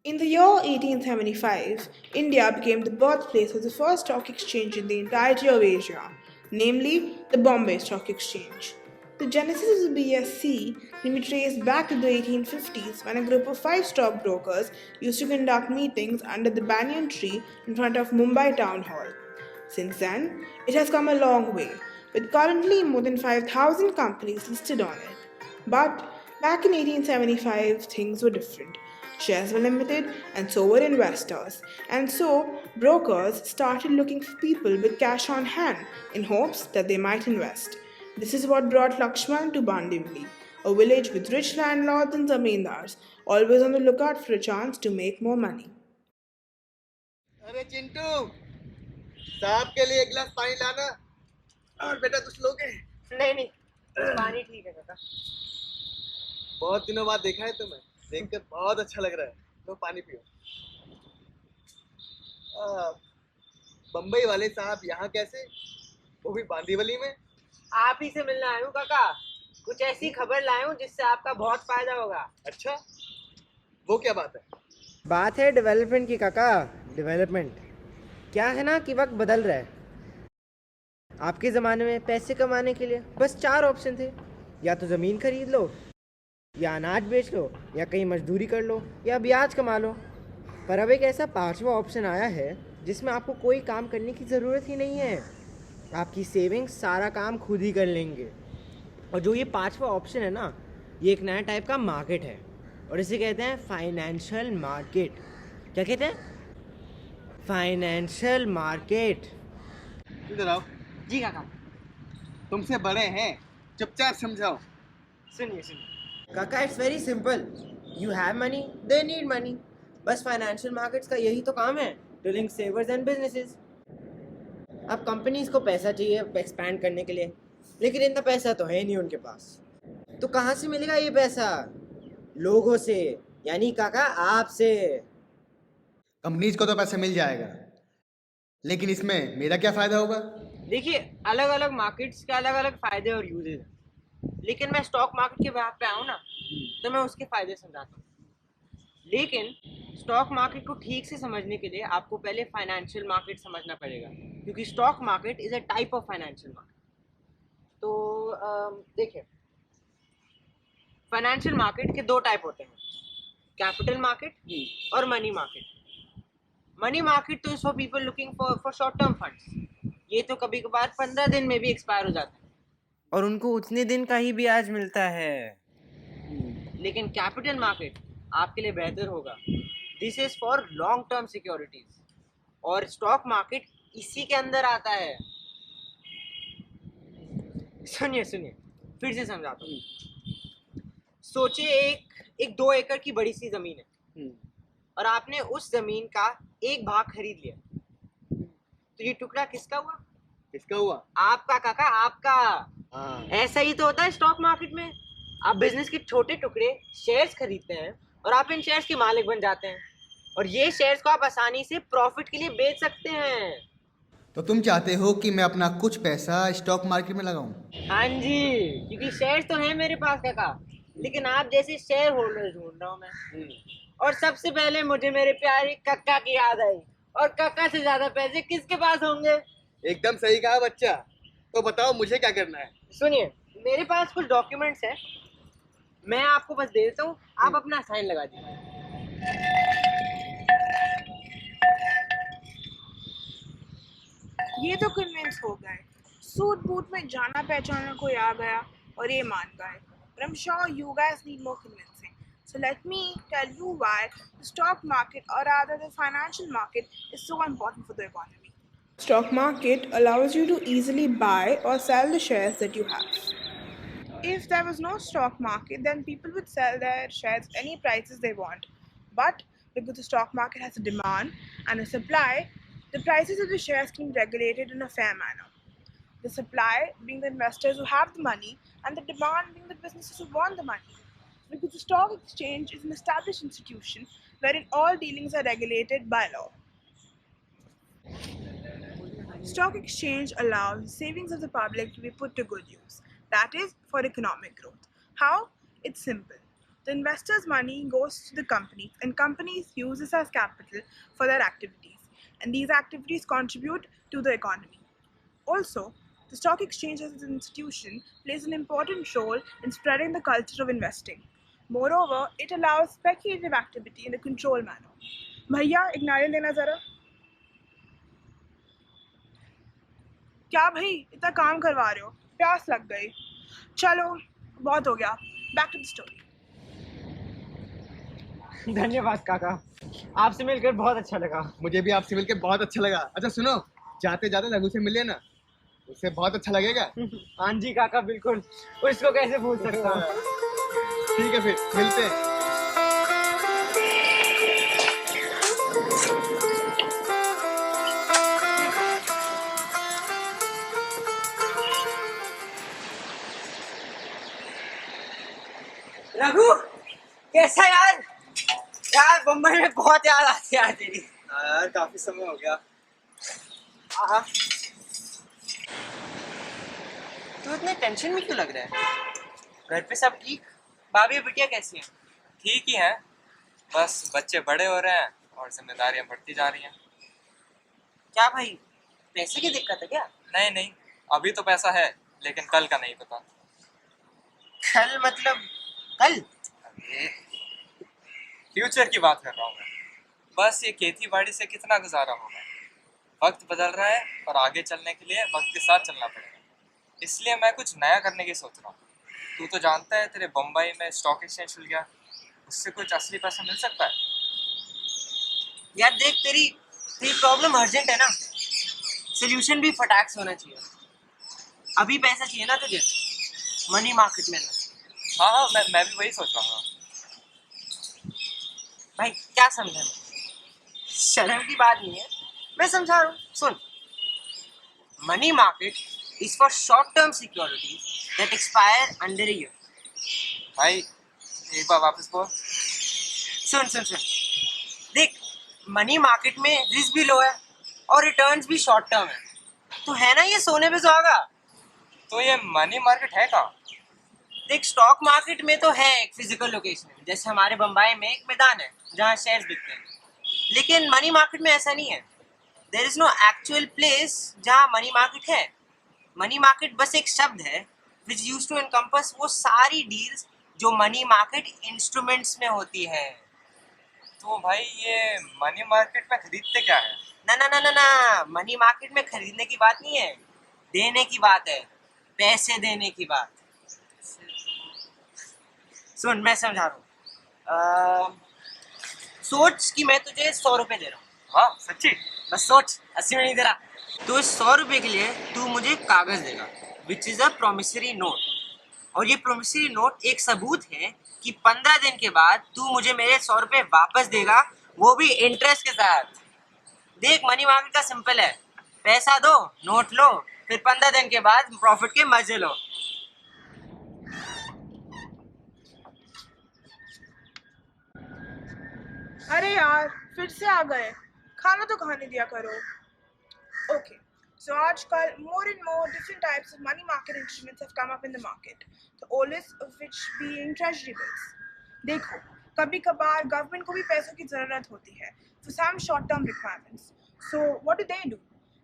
In the year 1875, India became the birthplace of the first stock exchange in the entirety of Asia, namely the Bombay Stock Exchange. The genesis of the BSC can be traced back to the 1850s when a group of five stockbrokers used to conduct meetings under the banyan tree in front of Mumbai Town Hall. Since then, it has come a long way, with currently more than 5,000 companies listed on it. But back in 1875, things were different. Shares were limited, and so were investors. And so, brokers started looking for people with cash on hand in hopes that they might invest. This is what brought Lakshman to Bandivli, a village with rich landlords and zamindars, always on the lookout for a chance to make more money. अरे चिंटू, साहब के लिए एक गिलास पानी लाना। और बेटा कुछ लोगे? नहीं नहीं, पानी ठीक है काका। बहुत दिनों बाद देखा है तुम्हें, देखकर बहुत अच्छा लग रहा है। लो पानी पियो। आ, बम्बई वाले साहब यहाँ कैसे? वो भी बांदीवली में? आप ही से मिलने आया हूँ काका। कुछ ऐसी खबर लाया हूँ जिससे आपका बहुत फायदा होगा। अच्छा, वो क्या बात है? बात है डेवलपमेंट की काका। डेवलपमेंट क्या है ना कि वक्त बदल रहा है। आपके ज़माने में पैसे कमाने के लिए बस चार ऑप्शन थे, या तो ज़मीन खरीद लो, या अनाज बेच लो, या कहीं मजदूरी कर लो, या ब्याज कमा लो। पर अब एक ऐसा पांचवा ऑप्शन आया है जिसमें आपको कोई काम करने की ज़रूरत ही नहीं है। आपकी सेविंग्स सारा काम खुद ही कर लेंगे। और जो ये पांचवा ऑप्शन है ना, ये एक नया टाइप का मार्केट है और इसे कहते हैं फाइनेंशियल मार्केट। क्या कहते हैं? Financial market. इधर आओ। जी काका। तुमसे बड़े हैं, चुपचाप समझाओ। सुनिए सुनिए काका, it's very simple. You have money, they need money. बस फाइनेंशियल मार्केट्स का यही तो काम है, to link savers and businesses. अब कंपनीज को पैसा चाहिए एक्सपैंड करने के लिए, लेकिन इतना पैसा तो है नहीं उनके पास। तो कहाँ से मिलेगा ये पैसा? लोगों से, यानी काका आपसे। कंपनीज को तो पैसा मिल जाएगा, लेकिन इसमें मेरा क्या फायदा होगा? देखिए, अलग अलग मार्केट्स के अलग अलग फायदे और यूजेस हैं, लेकिन मैं स्टॉक मार्केट के बात पे आऊँ ना, तो मैं उसके फायदे समझाता हूँ। लेकिन स्टॉक मार्केट को ठीक से समझने के लिए आपको पहले फाइनेंशियल मार्केट समझना पड़ेगा, क्योंकि stock market is a type of financial market. तो देखिए, फाइनेंशियल मार्केट के दो टाइप होते हैं, कैपिटल मार्केट और मनी मार्केट। मनी मार्केट तो is for people looking for short term funds. ये तो कभी कभार 15 दिन में भी एक्सपायर हो जाता है और उनको उतने दिन का ही ब्याज मिलता है। लेकिन कैपिटल मार्केट आपके लिए बेहतर होगा। This is for long term securities, और स्टॉक मार्केट इसी के अंदर आता है। सुनिए सुनिए, फिर से समझाता हूँ। सोचिए एक 2 एकड़ की बड़ी सी जमीन है, और आपने उस जमीन का एक भाग खरीद लिया। तो ये टुकड़ा किसका हुआ? किसका हुआ? आपका काका, आपका। हाँ। ऐसा ही तो होता है स्टॉक मार्केट में। आप बिजनेस के छोटे टुकड़े शेयर्स खरीदते हैं और आप इन शेयर्स के मालिक बन जाते हैं, और ये शेयर्स को आप आसानी से प्रॉफिट के लिए बेच सकते हैं। तो तुम चाहते हो कि मैं अपना कुछ पैसा स्टॉक मार्केट में लगाऊं? हाँ जी, क्योंकि शेयर्स तो हैं मेरे पास काका, लेकिन आप जैसे शेयर होल्डर ढूंढ रहा हूँ मैं। और सबसे पहले मुझे मेरे प्यारे कक्का की याद आई, और कक्का से ज्यादा पैसे किसके पास होंगे? एकदम सही कहा बच्चा। तो बताओ मुझे क्या करना है? सुनिए, मेरे पास कुछ डॉक्यूमेंट्स हैं, मैं आपको बस दे देता हूँ, आप अपना साइन लगा दीजिए। ये तो कन्विंस हो गए। सूट बूट में जाना पहचाना कोई आ गया और ये मान गए। But I'm sure you guys need more convincing. So let me tell you why the stock market, or rather the financial market, is so important for the economy. Stock market allows you to easily buy or sell the shares that you have. If there was no stock market, then people would sell their shares any prices they want. But because the stock market has a demand and a supply, the prices of the shares can be regulated in a fair manner. The supply being the investors who have the money, and the demand being the businesses who want the money. Because the stock exchange is an established institution wherein all dealings are regulated by law. Stock exchange allows the savings of the public to be put to good use, that is, for economic growth. How? It's simple. The investors' money goes to the companies, and companies use this as capital for their activities, and these activities contribute to the economy. Also, the stock exchange as an institution plays an important role in spreading the culture of investing. Moreover, it allows speculative activity in a controlled manner. भैया एक नारियल देना जरा. क्या भाई इतना काम करवा रहे हो? प्यास लग गई. चलो बहुत हो गया. Back to the story. धन्यवाद काका, आपसे मिलकर बहुत अच्छा लगा। मुझे भी आपसे मिलकर बहुत अच्छा लगा। अच्छा सुनो, जाते जाते रघु से मिले ना, उससे बहुत अच्छा लगेगा। हाँ जी काका, बिल्कुल, उसको कैसे भूल सकता हूँ। ठीक है, फिर मिलते हैं। रघु, कैसा यार? यार बम्बई में बहुत याद आती है यार तेरी। यार काफी समय हो गया। हाँ, तू इतने टेंशन में क्यों लग रहा है? घर पे सब ठीक? भाभी बिटिया कैसी हैं? ठीक ही है, बस बच्चे बड़े हो रहे हैं और जिम्मेदारियां बढ़ती जा रही हैं। क्या भाई, पैसे की दिक्कत है क्या? नहीं नहीं, अभी तो पैसा है, लेकिन कल का नहीं पता। कल मतलब कल? अरे, फ्यूचर की बात कर रहा हूँ मैं। बस ये खेती बाड़ी से कितना गुजारा होगा। वक्त बदल रहा है और आगे चलने के लिए वक्त के साथ चलना पड़ेगा। इसलिए मैं कुछ नया करने की सोच रहा हूँ। तू तो जानता है, तेरे बम्बई में स्टॉक एक्सचेंज खुल गया, उससे कुछ असली पैसा मिल सकता है। यार देख, तेरी तेरी प्रॉब्लम अर्जेंट है ना, सोल्यूशन भी फटाक से होना चाहिए। अभी पैसा चाहिए ना तुझे, मनी मार्केट में ना। हाँ, मैं भी वही सोच रहा हूँ। भाई क्या समझा मैं? शर्म की बात नहीं है, मैं समझा रहा हूँ। सुन, money market is for short-term securities that expire under a year. भाई एक बार वापस बोल। सुन, देख, मनी मार्केट में रिस्क भी लो है और रिटर्न्स भी शॉर्ट टर्म है, तो है ना ये सोने पे सुहागा। तो ये मनी मार्केट है कहाँ? देख, स्टॉक मार्केट में तो है एक फिजिकल लोकेशन, जैसे हमारे बम्बई में एक मैदान है जहाँ शेयर्स बिकते हैं, लेकिन मनी मार्केट में ऐसा नहीं है। There is no actual place जहाँ मनी मार्केट है। मनी मार्केट बस एक शब्द है विच यूज टू एनकम्पस वो सारी डील्स जो मनी मार्केट इंस्ट्रूमेंट्स में होती है। तो भाई ये मनी मार्केट में खरीदते क्या है? ना, मनी मार्केट में खरीदने की बात नहीं है, देने की बात है, पैसे देने की बात। सुन, मैं समझा रहा हूँ। सोच कि मैं तुझे 100 रुपए दे रहा हूँ। हाँ सच्ची? बस सोच, 80 में नहीं दे रहा। तो इस 100 रुपए के लिए तू मुझे कागज देगा, which is a promissory note, और ये प्रोमिसरी नोट एक सबूत है कि 15 दिन के बाद तू मुझे मेरे 100 रुपए वापस देगा, वो भी इंटरेस्ट के साथ। देख, मनी मार्केट का सिंपल है, पैसा दो, नोट लो, फिर 15 दिन के बाद प्रॉफिट के मजे लो। अरे यार फिर से आ गए. खाना तो खाने दिया करो. Okay, so आजकल more and more different types of money market instruments have come up in the market. The oldest of which being treasury bills. देखो, कभी कभार गवर्नमेंट को भी पैसों की ज़रूरत होती है for some short-term requirements. So what do?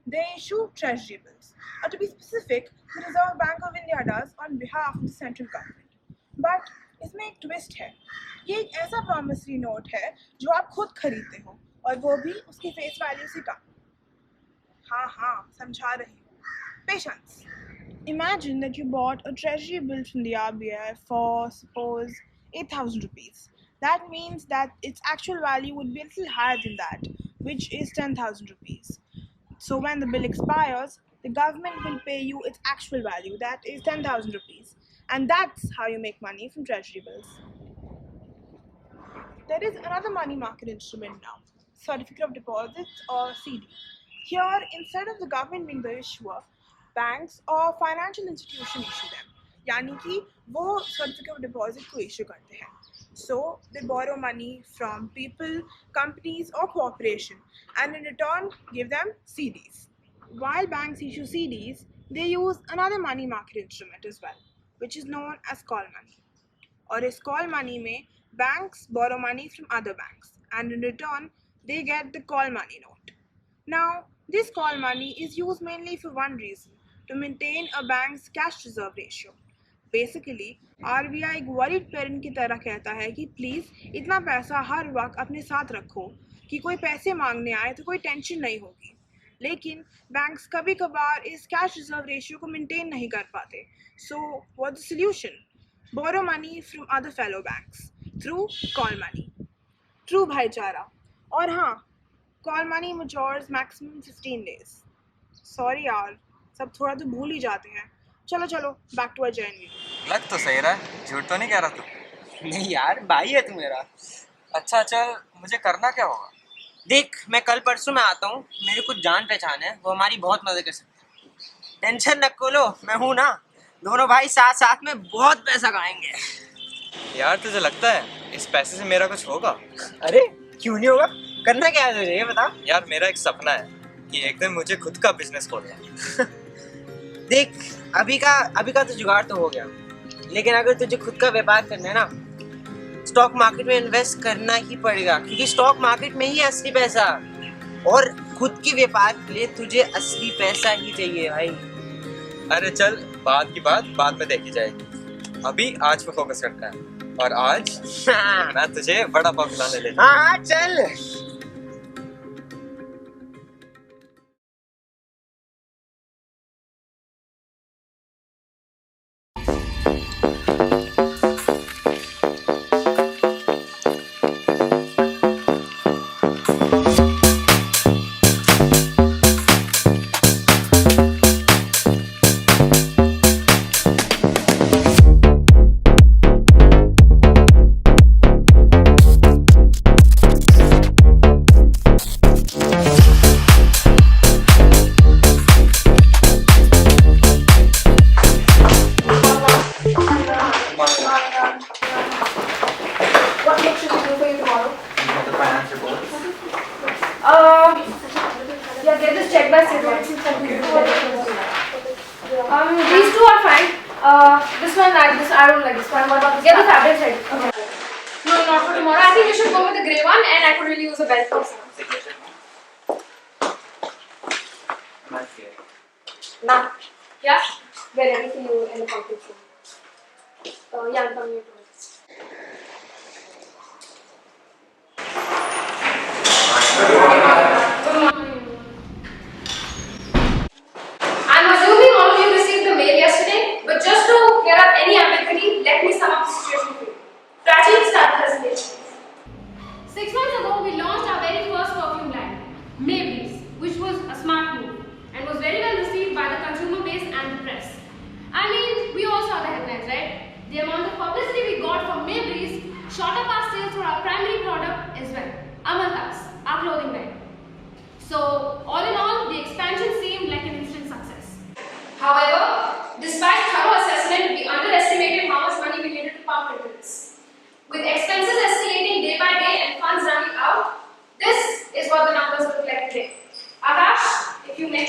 They issue treasury bills. Or to be specific, the Reserve Bank of India does on behalf of the central government. But इसमें एक ट्विस्ट है. ये एक ऐसा प्रॉमिसरी नोट है जो आप खुद खरीदते हो और वो भी उसकी फेस वैल्यू से कम. हाँ, समझा रही हूँ. Patience. Imagine that you bought a treasury bill from the RBI for, suppose, 8,000 rupees. That means that its actual value would be a little higher than that, which is 10,000 rupees. So when the bill expires, the government will pay you its actual value, that is 10,000 rupees. And that's how you make money from treasury bills. There is another money market instrument now, certificate of deposits or CD. Here, instead of the government being the issuer, banks or financial institution issue them. यानी कि वो certificate of deposit को issue करते हैं. So they borrow money from people, companies or corporation and in return give them CDs. While banks issue CDs, they use another money market instrument as well, which is known as call money. और इस call money में Banks borrow money from other banks, and in return, they get the call money note. Now, this call money is used mainly for one reason, to maintain a bank's cash reserve ratio. Basically RBI एक worried parent की तरह कहता है कि please इतना पैसा हर वक्त अपने साथ रखो कि कोई पैसे मांगने आए तो कोई टेंशन नहीं होगी. लेकिन बैंक्स कभी कभार इस कैश रिजर्व रेशियो को मेंटेन नहीं कर पाते. So what the solution? Borrow money from other fellow banks through call money. True भाईचारा. और हाँ, call money matures maximum 15 days. Sorry यार, सब थोड़ा तो भूल ही जाते हैं. चलो चलो, बैक टू अजय वीडियो. लग तो सही रहा है, झूठ तो नहीं कह रहा तू? नहीं यार, भाई है तू मेरा. अच्छा चल, मुझे करना क्या होगा? देख, मैं कल परसों में आता हूँ. मेरी कुछ जान पहचान है, वो हमारी बहुत मदद कर सकते हैं. टेंशन न लो, मैं हूँ ना. दोनों भाई साथ साथ में बहुत पैसा कमाएंगे. यार तुझे लगता है इस पैसे से मेरा कुछ होगा? अरे क्यों नहीं होगा? करना क्या है तुझे, ये बता. यार मेरा एक सपना है कि एक दिन मुझे खुद का बिजनेस खोलना है. देख, अभी का तो जुगाड़ तो हो गया, लेकिन अगर तुझे खुद का व्यापार करना है ना, स्टॉक मार्केट में इन्वेस्ट करना ही पड़ेगा, क्योंकि स्टॉक मार्केट में ही है असली पैसा. और खुद के व्यापार के लिए तुझे असली पैसा ही चाहिए भाई. अरे चल, बात की बात बाद में देखी जाएगी. अभी आज पे फोकस करता है, और आज मैं तुझे बड़ा पाव खिलाने ले जाऊंगा. हाँ चल. What makes it do for you tomorrow? The finance report. Yeah, get this check by statement. These two are fine. This one, I don't like this one. What about this? Get the fabric ready. Okay. No, not for tomorrow. I think we should go with the grey one, and I could really use a belt for some. Nah. Yeah. We're ready for you in the conference room. Yeah, I'm coming here tomorrow. Good morning. I'm assuming all of you received the mail yesterday, but just to clear up any ambiguity, let me sum up the situation for you. Prachi, start the presentation. 6 months ago, we launched our very first perfume line, Maybelline, which was a smart move and was very well received by the consumer base and the press. I mean, we all saw the headlines, right? The amount of publicity we got from Maybelline shot up our sales for our primary product as well, Amaltas, our clothing line. So, all in all, the expansion seemed like an instant success. However, despite thorough assessment, we underestimated how much money we needed to pump into this. With expenses escalating day by day and funds running out, this is what the numbers reflect today. Akash, if you may.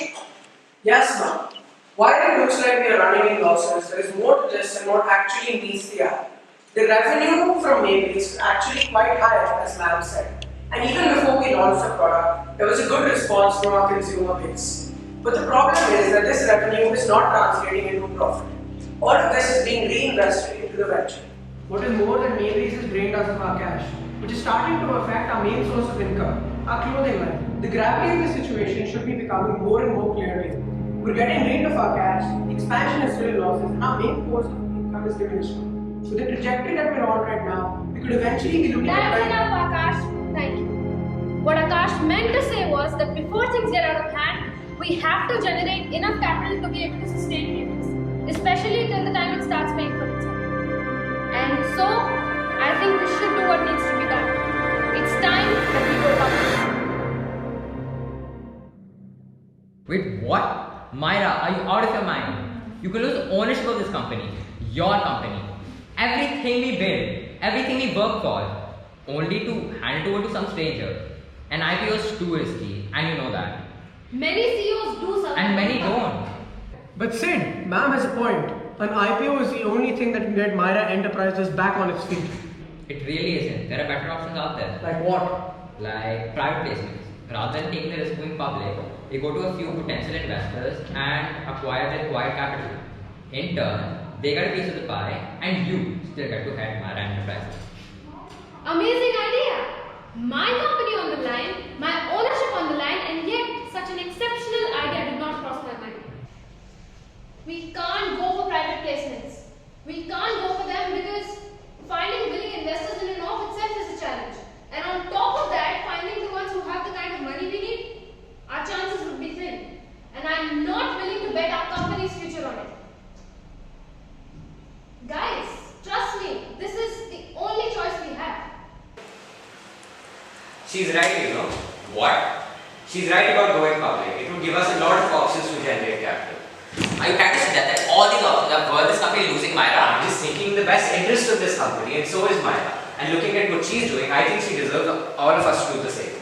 Yes, ma'am. While it looks like we are running in losses, there is more to this than what actually meets the eye. The revenue from Maybelline is actually quite high, as ma'am said. And even before we launched the product, there was a good response from our consumer base. But the problem is that this revenue is not translating into profit. All of this is being reinvested into the venture. What is more than Maybelline is drained us of our cash, which is starting to affect our main source of income, our clothing line. The gravity of the situation should be becoming more and more clear to you. We're getting rid of our cash, expansion is still in losses, and our main source of income is diminishing. With the trajectory that we're on right now, we could eventually be looking That's at enough, Akash. Thank you. What Akash meant to say was that before things get out of hand, we have to generate enough capital to be able to sustain payments, especially till the time it starts paying for itself. And so, I think we should do what needs to be done. It's time that we go public. Wait, what? Myra, are you out of your mind? You can lose ownership of this company, your company. Everything we build, everything we work for, only to hand it over to some stranger. An IPO is too risky, and you know that. Many CEOs do something. And many don't. But Sid, ma'am has a point. An IPO is the only thing that can get Myra Enterprises back on its feet. It really isn't. There are better options out there. Like what? Like private placements. Rather than taking the risk going public, you go to a few potential investors and acquire the required capital. In turn, they get a piece of the pie and you still get to head Mara Enterprises. Amazing idea! My company on the line, my ownership on the line, and yet such an exceptional idea did not cross my mind. We can't go for private placements. We can't go for them because finding willing investors in and of itself is a challenge. And on top of that, finding the ones who have the kind of money we need, our chances would be thin. And I'm not willing to bet our company's future on it. Guys, trust me, this is the only choice we have. She's right, you know. What? She's right about going public. It would give us a lot of options to generate capital. Are you trying to suggest that all these options are worth this company losing Myra? I'm just thinking the best interest of this company, and so is Myra. And looking at what she's doing, I think she deserves all of us to do the same.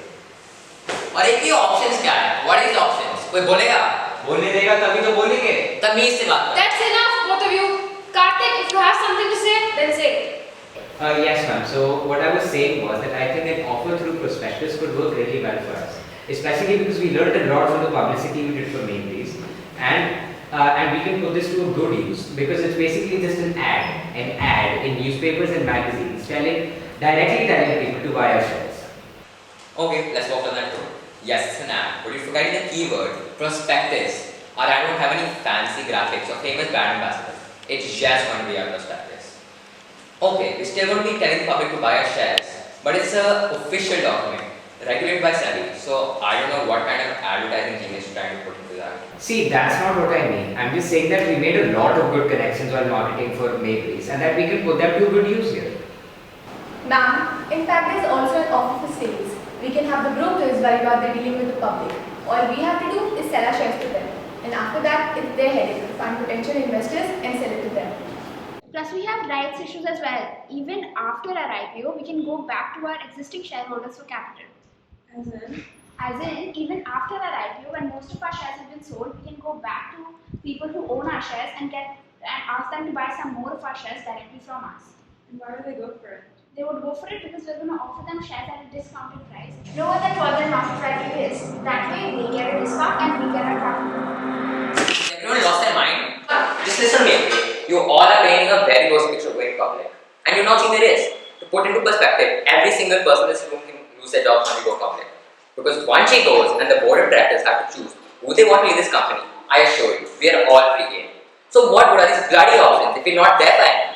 और एक ही options क्या है? What is options? कोई बोलेगा? बोलने देगा तभी तो बोलेंगे. तमीज से बात करो. That's enough, both of you. Karthik, if you have something to say, then say it. Yes, ma'am. So what I was saying was that I think an offer through prospectus could work really well for us, especially because we learned a lot from the publicity we did for Mainbreeze, and we can put this to a good use because it's basically just an ad in newspapers and magazines directly telling people to buy our shares. Okay, let's walk on that road. Yes, it's an ad, but you're forgetting the keyword prospectus. Or I don't have any fancy graphics or famous brand ambassadors. It's just going to be our prospectus. Okay, we're still going to be telling the public to buy our shares, but it's an official document regulated by SEBI. So I don't know what kind of advertising genius you're trying to put into that. See, that's not what I mean. I'm just saying that we made a lot of good connections while marketing for Maybreeze, and that we can put them to good use here. Ma'am, in fact, there's also an offer for sales. We can have the brokers worry about the dealing with the public. All we have to do is sell our shares to them. And after that, it's their headache to find potential investors and sell it to them. Plus, we have rights issues as well. Even after our IPO, we can go back to our existing shareholders for capital. As in? As in, even after our IPO, when most of our shares have been sold, we can go back to people who own our shares and ask them to buy some more of our shares directly from us. And why would they go for it? They would go for it because we're going to offer them shares at a discounted price. Know what that Triveni market value is. That way, they get a discount and we get our capital. Everyone lost their mind? Just listen to me, okay? You all are painting a very rosy picture of going public. And you're not seeing the risk. To put into perspective, every single person in this room can lose their job when we go public. Because once she goes and the board of directors have to choose who they want to lead this company, I assure you, we are all free game. So what are these bloody options if we're not there for anything?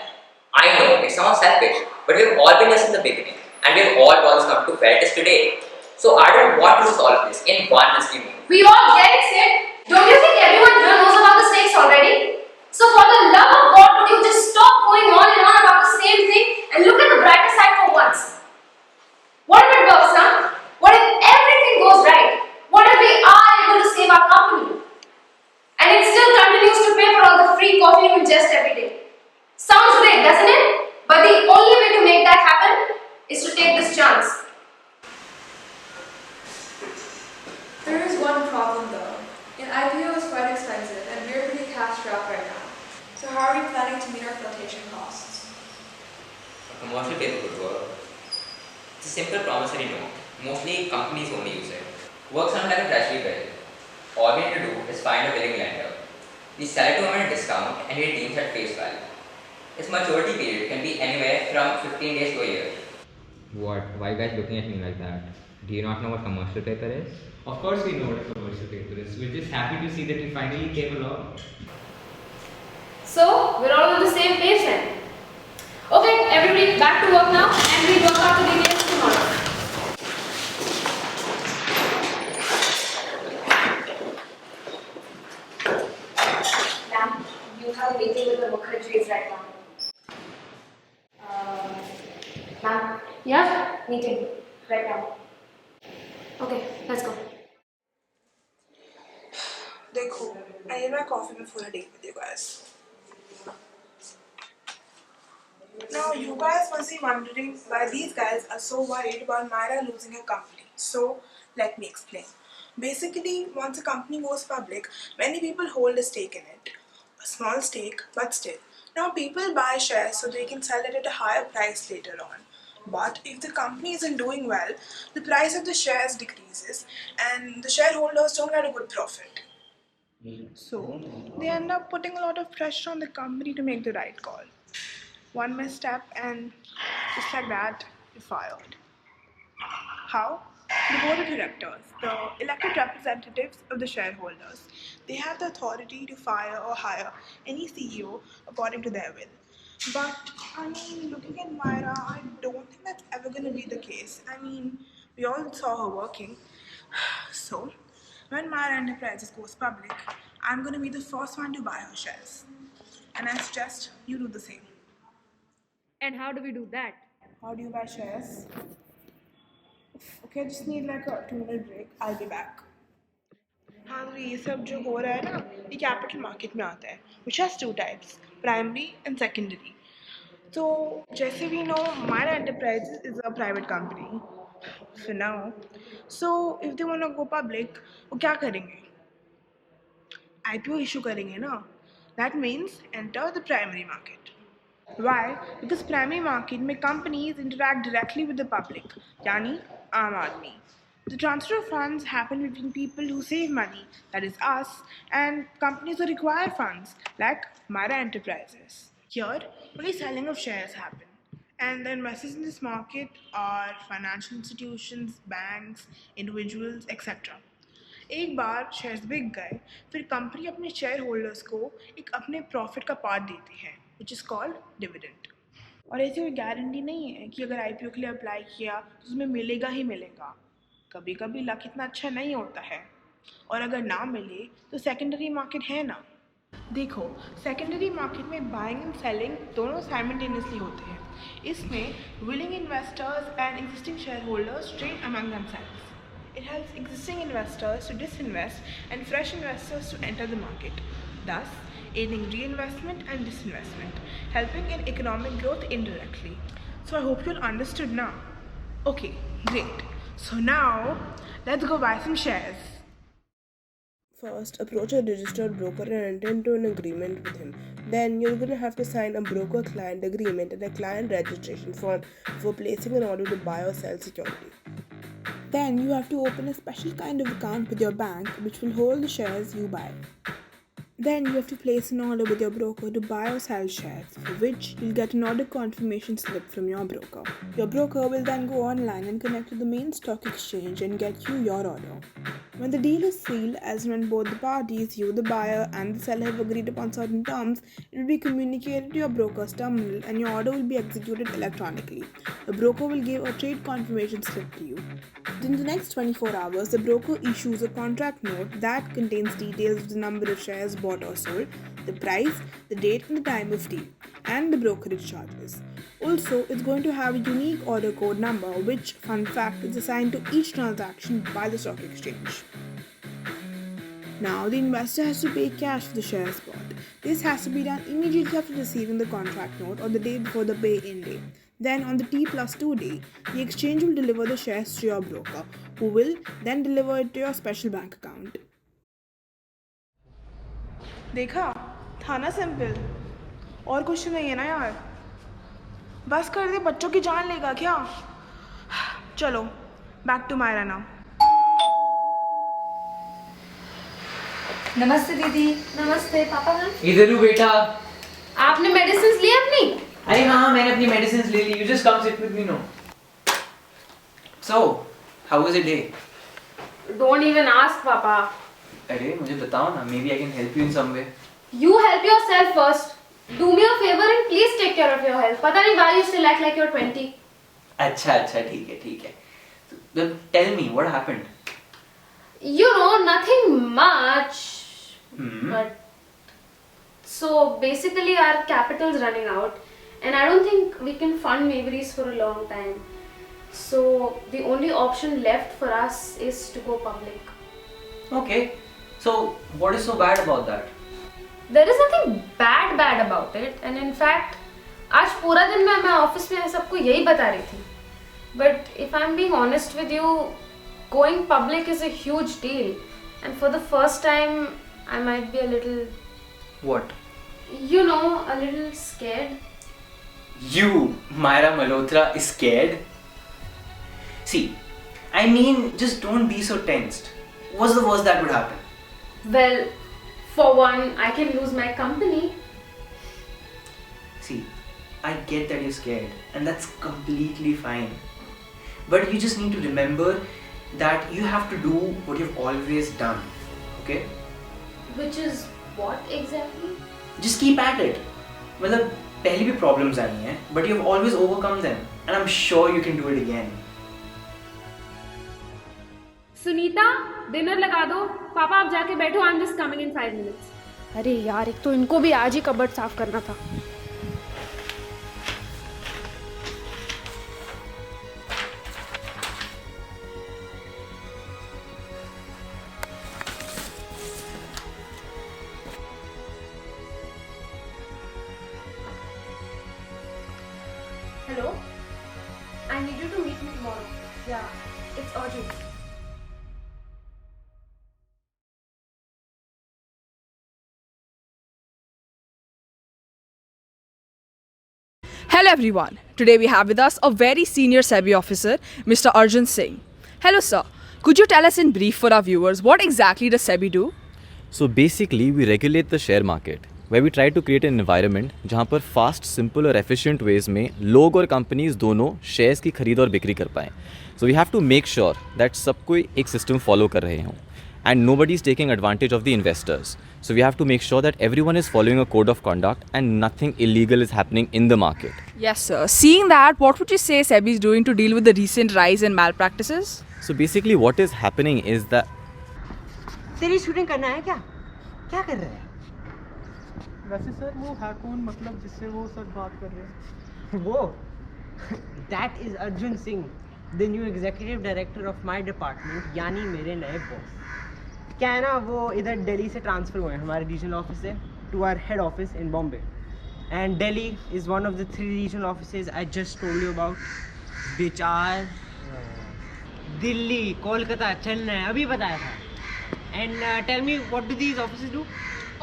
I know, it sounds selfish, but we've all been here since the beginning. And we've all brought this company to where it is today. So I don't want to lose all of this in one risky move. We all get it, Sid. Don't you think everyone here knows about the stakes already? So for the love of God, would you just stop going on and on about the same thing and look at the brighter side for once? What if it works, huh? What if everything goes right? What if we are able to save our company? And it still continues to pay for all the free coffee you ingest every day. Sounds great, doesn't it? But the only way to make that happen is to take this chance. There is one problem though. An IPO is quite expensive and we're pretty cash strapped right now. So how are we planning to meet our flotation costs? A commercial paper could work. It's a simple promissory note. Mostly companies only use it. Works on like a treasury bill. All we need to do is find a willing lender. We sell it to them at a discount and it deems at face value. Its maturity period can be anywhere from 15 days to a year. What? Why are you guys looking at me like that? Do you not know what commercial paper is? Of course we know what a commercial paper is. We're just happy to see that you finally came along. So, we're all on the same page then. Okay, everybody back to work now and we'll work out the details tomorrow. Ma'am, you have a meeting with the Mukherjees right now. Ma'am? Yeah? Meeting right now. Okay, let's go. देखो, I need my coffee before I date with you guys. Now, you guys must be wondering why these guys are so worried about Myra losing her company. So, let me explain. Basically, once a company goes public, many people hold a stake in it. A small stake, but still. Now, people buy shares so they can sell it at a higher price later on. But if the company isn't doing well, the price of the shares decreases and the shareholders don't get a good profit. So they end up putting a lot of pressure on the company to make the right call. One misstep and just like that, you're fired. How? The board of directors, the elected representatives of the shareholders, they have the authority to fire or hire any CEO according to their will. But I mean, looking at Myra, I don't think that's ever going to be the case. I mean, we all saw her working. So, when Myra Enterprises goes public, I'm going to be the first one to buy her shares. And I suggest you do the same. And how do we do that? How do you buy shares? Okay, I just need like a 2 minute break. I'll be back. हाँ तो ये सब जो हो रहा है ना ये कैपिटल मार्केट में आता है which has two types primary and secondary. So जैसे we know Myra Enterprises is a private company for now. So if they want to go public वो क्या करेंगे IPO issue करेंगे ना. That means enter the primary market. Why? Because primary market में companies interact directly with the public, यानी आम आदमी. The transfer of funds happen between people who save money, that is us, and companies who require funds, like Myra Enterprises. Here, only selling of shares happen. And the investors in this market are financial institutions, banks, individuals, etc. एक बार shares बिक गए फिर company अपने share holders को एक अपने profit का part देती है विच इज़ कॉल्ड डिविडेंड. और ऐसी कोई गारंटी नहीं है कि अगर आईपीओ के लिए अप्लाई किया तो उसमें मिलेगा ही मिलेगा. कभी कभी लक इतना अच्छा नहीं होता है और अगर ना मिले तो सेकेंडरी मार्केट है ना. देखो सेकेंडरी मार्केट में बाइंग एंड सेलिंग दोनों साइमल्टेनियसली होते हैं. इसमें willing investors and existing share holders trade among themselves. It helps existing investors to disinvest and fresh investors to enter the market, thus aiding reinvestment and disinvestment, helping in economic growth indirectly. So I hope you all understood now. Okay, great. So now let's go buy some shares. First, approach a registered broker and enter into an agreement with him. Then you're going to have to sign a broker-client agreement and a client registration form for placing an order to buy or sell security. Then you have to open a special kind of account with your bank which will hold the shares you buy. Then you have to place an order with your broker to buy or sell shares, for which you'll get an order confirmation slip from your broker. Your broker will then go online and connect to the main stock exchange and get you your order. When the deal is sealed, as when both the parties, you the buyer and the seller have agreed upon certain terms, it will be communicated to your broker's terminal and your order will be executed electronically. The broker will give a trade confirmation slip to you. Within the next 24 hours, the broker issues a contract note that contains details of the number of shares bought or sold, the price, the date and the time of deal, and the brokerage charges. Also, it's going to have a unique order code number which, fun fact, is assigned to each transaction by the stock exchange. Now, the investor has to pay cash for the shares bought. This has to be done immediately after receiving the contract note or the day before the pay-in day. Then, on the T+2 day, the exchange will deliver the shares to your broker, who will then deliver it to your special bank account. देखा था ना simple और कुछ नहीं है ना यार. बस कर दे बच्चों की जान लेगा क्या. चलो बैक टू मायरा नाउ. नमस्ते दीदी. नमस्ते पापा. मैम इधर हूँ बेटा. आपने मेडिसिन ली अपनी? अरे हाँ मैंने अपनी मेडिसिन ले ली. You just come sit with me now. So, how was your day? Don't even ask पापा. अरे मुझे बताओ ना. Maybe I can help you in some way. You help yourself first. Do me a favor and please take care of your health. पता नहीं why you still act like you're 20. अच्छा ठीक है. Then tell me what happened. You know, nothing much. But so basically our capital's running out and I don't think we can fund Maveries for a long time. So the only option left for us is to go public. Okay. So what is so bad about that? There is nothing bad about it and in fact आज पूरा दिन मैं office में सबको यही बता रही थी. But if I'm being honest with you, going public is a huge deal and for the first time I might be a little, What? you know, a little scared. You, Myra Malhotra, is scared? See, I mean, just don't be so tensed. What's the worst that would happen? Well, for one, I can lose my company. See, I get that you're scared, and that's completely fine. But you just need to remember that you have to do what you've always done, okay? Which is what exactly? Just keep at it. मतलब पहले भी problems आई हैं, but you've always overcome them, and I'm sure you can do it again. Sunita, dinner लगा दो. पापा आप जाके बैठो. I'm just coming in 5 minutes. अरे यार, एक तो इनको भी आज ही कबर्ड साफ करना था. Hello? I need you to meet me tomorrow. Yeah, it's urgent. Hello everyone. Today we have with us a very senior SEBI officer, Mr. Arjun Singh. Hello sir. Could you tell us in brief for our viewers what exactly does SEBI do? So basically we regulate the share market where we try to create an environment जहाँ पर fast, simple और efficient ways में लोग और companies दोनों shares की खरीद और बिक्री कर पाएँ. So we have to make sure that सब कोई एक system follow कर रहे हों and nobody is taking advantage of the investors. So we have to make sure that everyone is following a code of conduct and nothing illegal is happening in the market. Yes sir. Seeing that, what would you say SEBI is doing to deal with the recent rise in malpractices? So basically what is happening is that तेरी shooting करना है क्या? क्या कर रहा है? वैसे sir वो है कौन, मतलब जिससे वो सर बात कर रहे हैं? वो That is Arjun Singh, the new executive director of my department, यानी मेरे नए बॉस. क्या है ना, वो इधर दिल्ली से ट्रांसफ़र हुए हैं हमारे रीजनल ऑफिस से to our head office in Bombay. And Delhi is one of the 3 regional offices I just told you about. बेचार दिल्ली, कोलकाता, चेन्नई अभी बताया था. And tell me what do these offices do?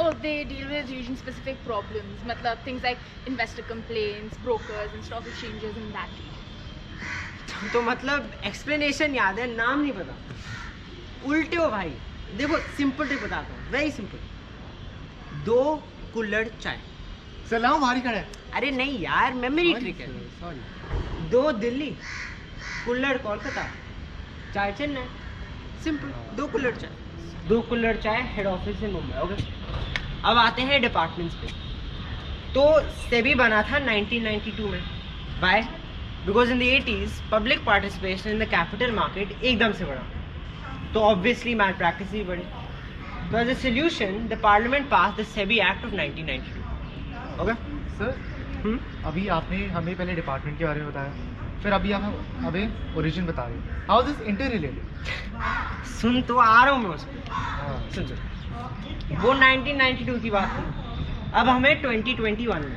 Oh, they deal with region-specific problems. मतलब things like investor complaints, brokers and stock exchanges in that region. तो मतलब explanation याद है, नाम नहीं पता. उल्टे हो भाई. देखो सिंपल ट्रिक बताता हूँ, वेरी सिंपल. 2 कुल्हड़ चाय. सलाम भारी खड़ा है. अरे नहीं यार, मेमोरी ट्रिक है. सॉरी. 2 दिल्ली, कुल्हड़ कोलकाता, चाय चेन्नई. सिंपल. 2 कुल्हड़ चाय. 2 कुल्हड़ चाय हेड ऑफिस इन मुंबई. ओके. अब आते हैं डिपार्टमेंट्स पे. तो सेबी बना था 1992 में. Why? Because in the 80s public participation in the capital market एकदम से बढ़ा, तो ऑब्वियसली मैल प्रैक्टिस भी बढ़ी. तो as a solution the parliament pass the SEBI act of 1992. Okay sir अभी आपने हमें पहले डिपार्टमेंट के बारे में बताया, फिर अभी आप हमें ओरिजिन बता रहे हैं. How is this interrelated? सुन तो आ रहा हूँ मैं उस पर. सुन. वो 1992 की बात थी. अब हमें 2021 में.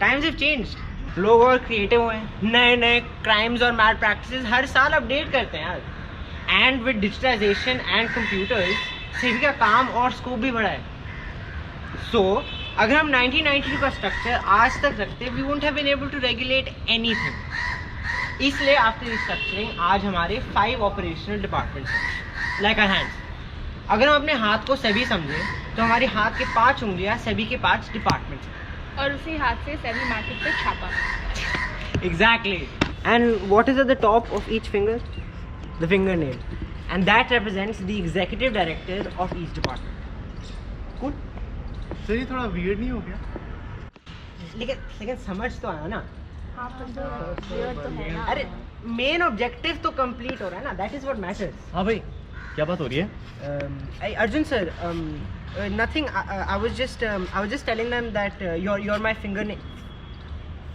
Times have changed. लोग और क्रिएटिव हुए हैं, नए नए क्राइम्स और मैल प्रैक्टिसेस हर साल अपडेट करते हैं यार. And with digitization and computers SEBI का काम और स्कोप भी बढ़ा है. सो अगर हम 1992 का स्ट्रक्चर आज तक रखते, we won't have been able to regulate anything. इसलिए आफ्टर रिस्ट्रक्चरिंग आज हमारे 5 ऑपरेशनल डिपार्टमेंट्स हैं, लाइक आवर हैंड्स. अगर हम अपने हाथ को सेबी समझे तो हमारे हाथ के 5 उंगलियां सेबी के 5 डिपार्टमेंट्स हैं. और उसी हाथ से सेबी मार्केट पे छापा. Exactly. And what is at the top of each finger? The fingernail. And that represents the executive director of each department. Cool? Sir ये थोड़ा वियर्ड नहीं हो गया? लेकिन समझ तो आया ना. हाँ तो है. अरे मेन ऑब्जेक्टिव तो कंप्लीट हो रहा है ना. That is what matters. हाँ भाई, क्या बात हो रही है? Arjun sir, nothing. I was just telling them that you're my fingernail.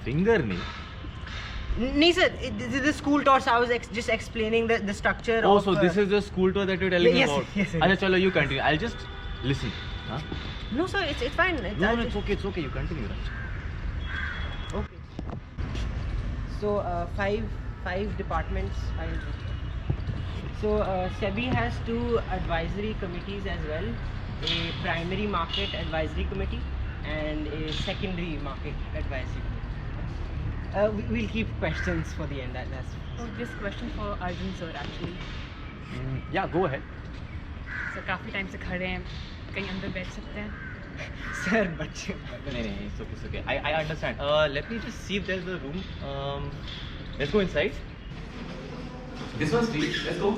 Fingernail? No sir, this is the school tour. So I was just explaining the structure. Oh, of, so this is the school tour that you're telling me yes, about? yes, yes. Achha, chalo, you continue. I'll just listen. Huh? No sir, it's fine. No, it's okay. It's okay. You continue, Raj. Okay. So 5 departments. So SEBI has 2 advisory committees as well. A primary market advisory committee and a secondary market advisory committee. We'll keep questions for the end. That's. Oh, this question for Arjun sir actually. Yeah, go ahead. Sir काफ़ी time से खड़े हैं कहीं अंदर बैठ सकते हैं Sir, बच्चे. No, it's okay. I understand. Let me just see if there's a room. Let's go inside. This one's free. Let's go.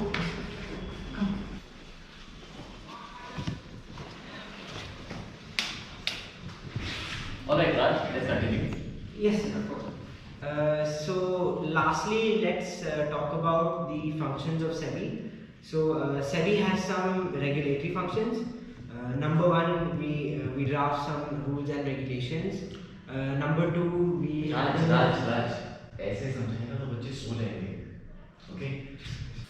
All right, Raj. Let's continue. Yes, sir, of course. So, lastly, let's talk about the functions of SEBI. So, SEBI has some regulatory functions. Number one, we draft some rules and regulations. Number two, we. Raj. ऐसे समझाएगा तो बच्चे सो जाएंगे. Okay.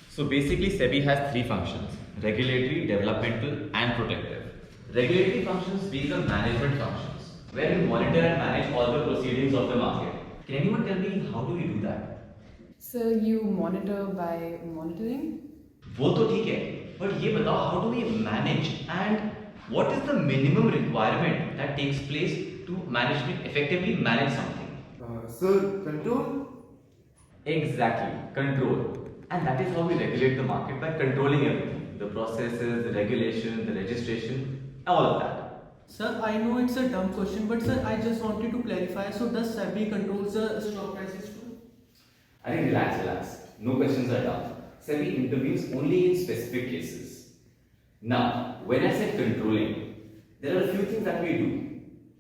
So basically, SEBI has three functions: regulatory, developmental, and protective. Regulatory functions being the management functions, where we monitor and manage all the proceedings of the market. Can anyone tell me how do we do that? So you monitor by monitoring? वो तो ठीक है, but ये बताओ how do we manage and what is the minimum requirement that takes place to effectively manage something? Sir, control? Exactly, control. And that is how we regulate the market, by controlling everything. The processes, the regulation, the registration, all of that. Sir, I know it's a dumb question, but sir, I just wanted to clarify. So does SEBI controls the stock prices too? I think relax. No questions are dumb. SEBI intervenes only in specific cases. Now, when I said controlling, there are a few things that we do.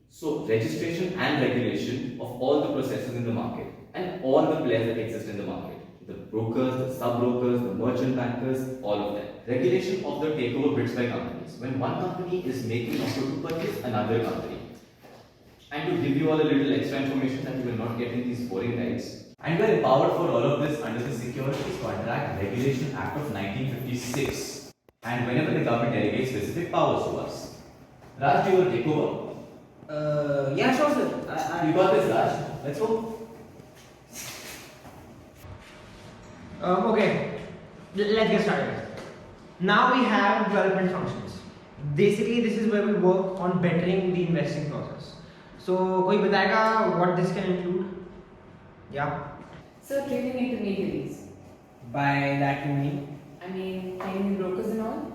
So, registration and regulation of all the processes in the market and all the players that exist in the market. The brokers, the sub-brokers, the merchant bankers, all of them. Regulation of the takeover bids by companies. When one company is making an offer to purchase another company. And to give you all a little extra information that you will not get in these boring guides. And we are empowered for all of this under the Securities Contract Regulation Act of 1956. And whenever the government delegates specific powers to us. Raj, do you want to take over? Yeah, sure, sir. You got this, Raj. Let's go. Okay, let's get started. Now we have development functions. Basically, this is where we work on bettering the investing process. So, कोई बताएगा what this can include? Yeah. So trading intermediaries. By that you mean? I mean training brokers and all.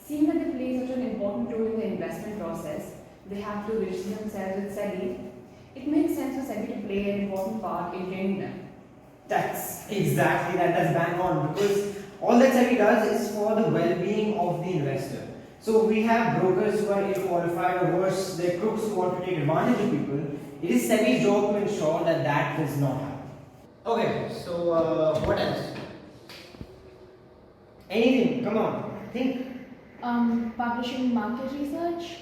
Seeing that they play such an important role in the investment process, they have to register themselves with SEBI. It makes sense for SEBI to play an important part in training them. That's exactly that. That's bang on, because all that SEBI does is for the well-being of the investor. So we have brokers who are ill-qualified, or worse, they're crooks who want to take advantage of people. It is SEBI's job to ensure that that does not happen. Okay, so what else? Anything? Come on, think. Publishing market research.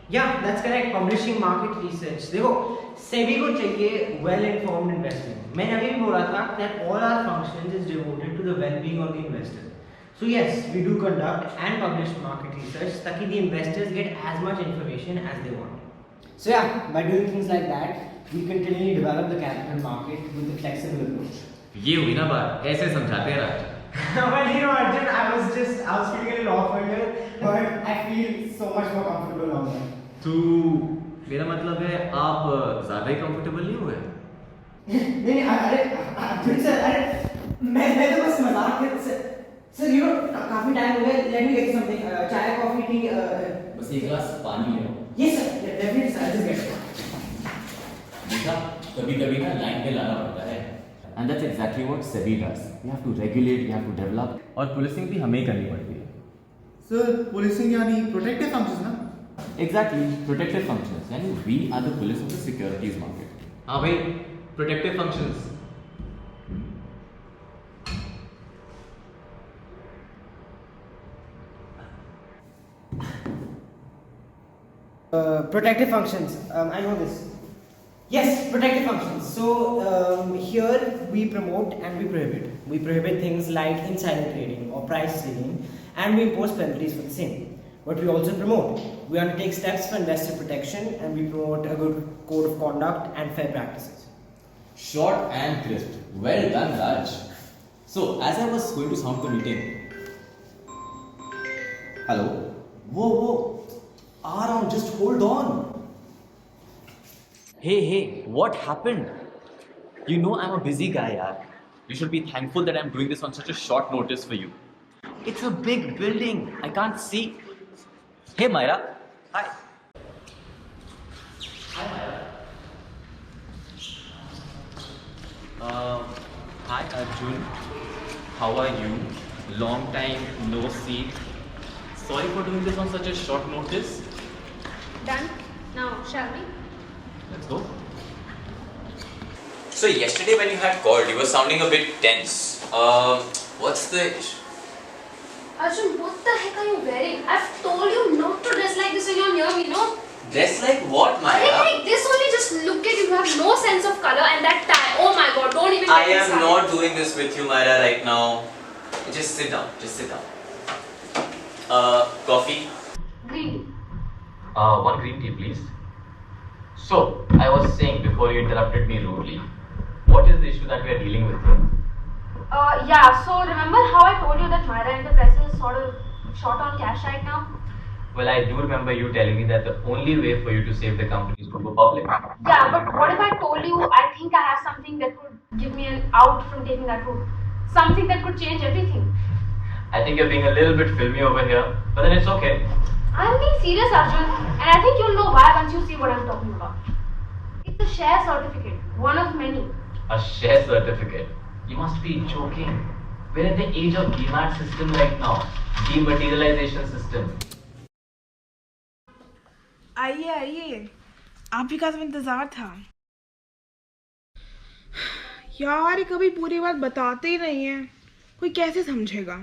Yeah, that's correct. Publishing market research. देखो, SEBI को चाहिए well-informed investing. मैंने अभी भी बोला था that all our functions is devoted to the well-being of the investor. So yes, we do conduct and publish market research ताकि the investors get as much information as they want. So yeah, by doing things like that, we continually develop the capital market with a flexible approach. ये हुई ना बात, ऐसे समझाते हैं राज. Well, you know, Arjun, I was feeling a little awkward here, but I feel so much more comfortable now. तो मेरा मतलब है आप ज़्यादा ही कंफर्टेबल नहीं हो गए? नहीं अरे सर अरे मैं तो बस मजाक कर सर यू नो काफी टाइम हो गया लेट मी गेट समथिंग चाय कॉफी टी बस एक ग्लास पानी ले. Yes sir definitely sir just get देखा कभी-कभी ना लाइन पे लाना पड़ता है. And that's exactly what SEBI does. We have to regulate, we have to develop, और policing भी हमें ही करनी पड़ती है. Sir, policing यानी protective functions ना? Exactly, protective functions. यानी we are the police of the securities market. हाँ भाई, protective functions. Protective functions. I know this. Yes, protective functions. So here we promote and we prohibit. We prohibit things like insider trading or price stealing, and we impose penalties for the same. But we also promote. We undertake steps for investor protection, and we promote a good code of conduct and fair practices. Short and crisp. Well done, Raj. So, as I was going to sound the meeting. Hello? Whoa. Aaron, just hold on. Hey, what happened? You know I'm a busy guy, yaar. You should be thankful that I'm doing this on such a short notice for you. It's a big building. I can't see. Hey, Myra. Hi. Hi, Myra. Hi, Arjun. How are you? Long time no see. Sorry for doing this on such a short notice. Done. Now, shall we? Let's go. So yesterday when you had called, you were sounding a bit tense. What's the issue? Arjun, what the heck are you wearing? I've told you not to dress like this when you're near me, no? Dress like what, Maya? Like this only, just look at you. You have no sense of color and that tie. Oh my god, don't even I get me am started. not doing this with you, Myra, right now. Just sit down. Just sit down. Coffee? Green tea. One green tea, please. So, I was saying before you interrupted me rudely, what is the issue that we are dealing with here? Yeah, so remember how I told you that Myra Enterprises is sort of short on cash right now? Well, I do remember you telling me that the only way for you to save the company is to go public. Yeah, but what if I told you I think I have something that could give me an out from taking that route? Something that could change everything. I think you're being a little bit filmy over here, but then it's okay. I'm being serious, Arjun, and I think you'll know why once you see what I'm talking about. It's a share certificate, one of many. A share certificate? You must be joking. We're at the age of DMAT system right now. Dematerialization system. आइए आइए, आप ही का तो इंतजार था। यार ये कभी पूरी बात बताते ही नहीं है, कोई कैसे समझेगा?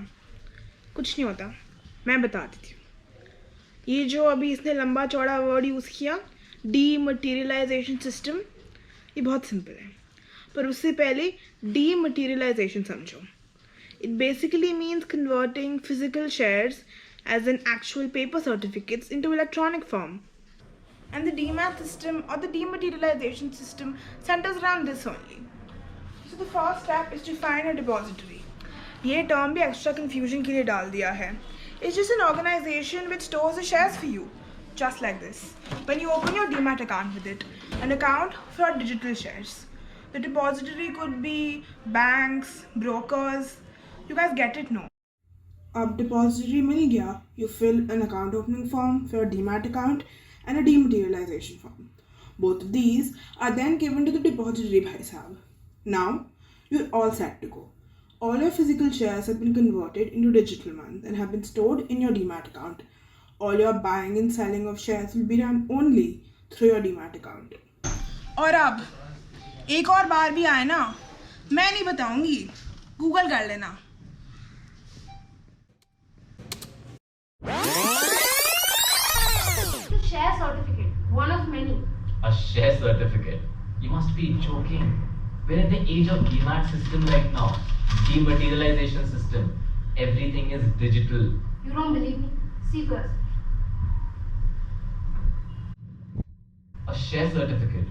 कुछ नहीं होता, मैं बता देती हूँ। ये जो अभी इसने लंबा चौड़ा वर्ड यूज़ किया, डीमटेरियलाइजेशन सिस्टम, ये बहुत सिंपल है, पर उससे पहले डीमटेरियलाइजेशन समझो। It basically means converting physical shares as in actual paper certificates into electronic form. And the DMAT system or the dematerialization system centers around this only. So the first step is to find a depository. ये term भी extra confusion के लिए डाल दिया है. It's just an organization which stores the shares for you, just like this. When you open your DMAT account with it, an account for digital shares. The depository could be banks, brokers. You guys get it, no? अब depository मिल गया, you fill an account opening form for a DMAT account and a dematerialization form. Both of these are then given to the depository bhai sahab. Now, you're all set to go. All your physical shares have been converted into digital ones and have been stored in your DMAT account. All your buying and selling of shares will be done only through your DMAT account. और अब एक और बार भी आए ना, मैं नहीं बताऊंगी, गूगल कर लेना. It's a share certificate, one of many. A share certificate? You must be joking. We're at the age of DMAT system right now. Dematerialization system. Everything is digital. You don't believe me? See first. A share certificate?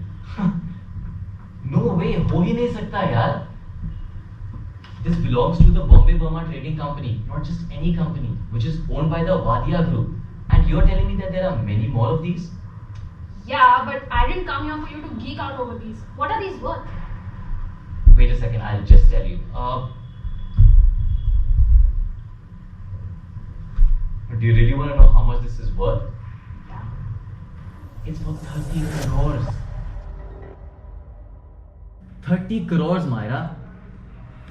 No way, हो ही नहीं सकता यार. This belongs to the Bombay Burma Trading Company, not just any company, which is owned by the Wadia Group. And you're telling me that there are many more of these? Yeah, but I didn't come here for you to geek out over these. What are these worth? Wait a second, I'll just tell you. Do you really want to know how much this is worth? Yeah. It's for 30 crores. 30 crores, Myra.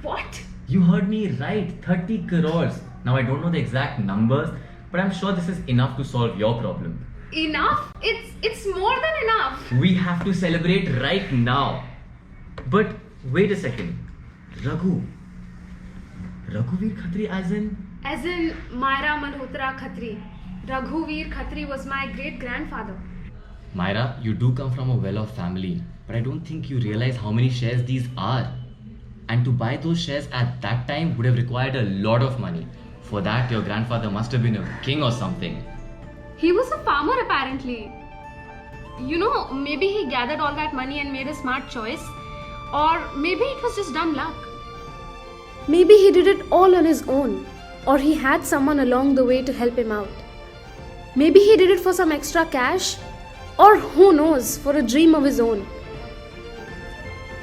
What? You heard me right, 30 crores. Now I don't know the exact numbers, but I'm sure this is enough to solve your problem. Enough? It's more than enough. We have to celebrate right now. But wait a second. Raghuveer Khatri as in? As in Myra Malhotra Khatri. Raghuveer Khatri was my great-grandfather. Myra, you do come from a well-off family, but I don't think you realize how many shares these are. And to buy those shares at that time would have required a lot of money. For that, your grandfather must have been a king or something. He was a farmer apparently. You know, maybe he gathered all that money and made a smart choice. Or maybe it was just dumb luck. Maybe he did it all on his own. Or he had someone along the way to help him out. Maybe he did it for some extra cash. Or who knows, for a dream of his own.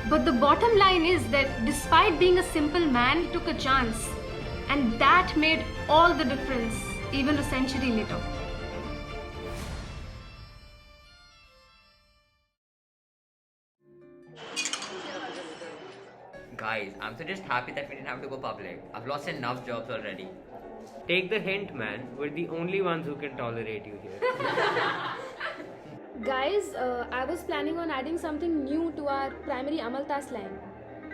But the bottom line is that despite being a simple man, he took a chance. And that made all the difference, even a century later. Guys, I'm so just happy that we didn't have to go public. I've lost enough jobs already. Take the hint, man. We're the only ones who can tolerate you here. Guys, I was planning on adding something new to our primary Amaltas line.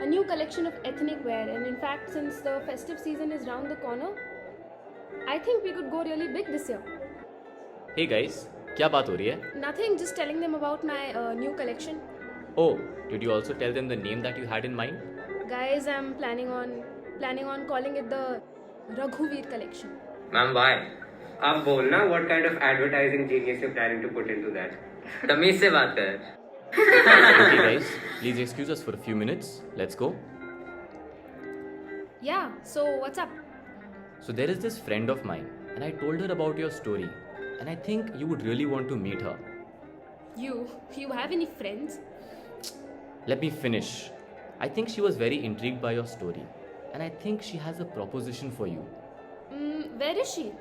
A new collection of ethnic wear, and in fact, since the festive season is round the corner, I think we could go really big this year. Hey guys, क्या बात हो रही है? Nothing, just telling them about my new collection. Oh, did you also tell them the name that you had in mind? Guys, I'm planning on calling it the Raghuveer collection. Ma'am, why? आप बोलना what kind of advertising genius you're planning to put into that. तमीज से बात कर. Okay guys, please excuse us for a few minutes. Let's go. Yeah, so what's up? So there is this friend of mine and I told her about your story and I think you would really want to meet her. You have any friends? Let me finish. I think she was very intrigued by your story and I think she has a proposition for you. Where is she?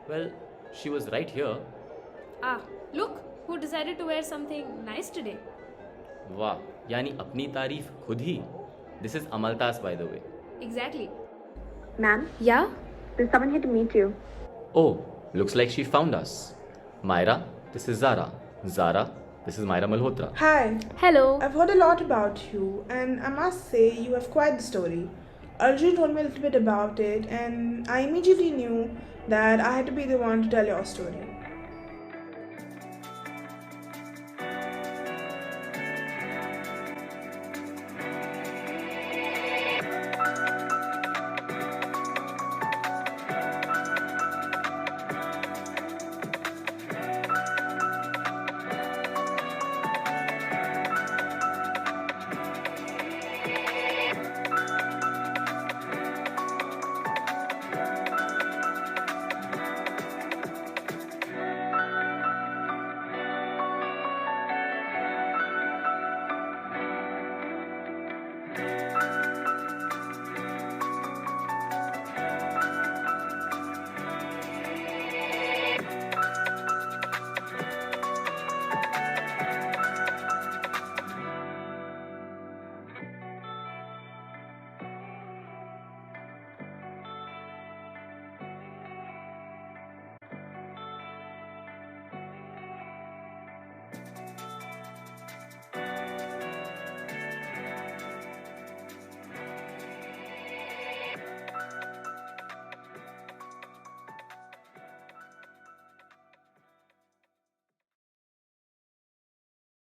Well, she was right here. Ah, look, who decided to wear something nice today? वाह, यानी अपनी तारीफ खुद ही. This is Amaltas by the way. Exactly. Ma'am? Yeah? There's someone here to meet you. Oh, looks like she found us. Myra, this is Zara. Zara, this is Myra Malhotra. Hi. Hello. I've heard a lot about you, and I must say you have quite the story. Arjun told me a little bit about it, and I immediately knew that I had to be the one to tell your story.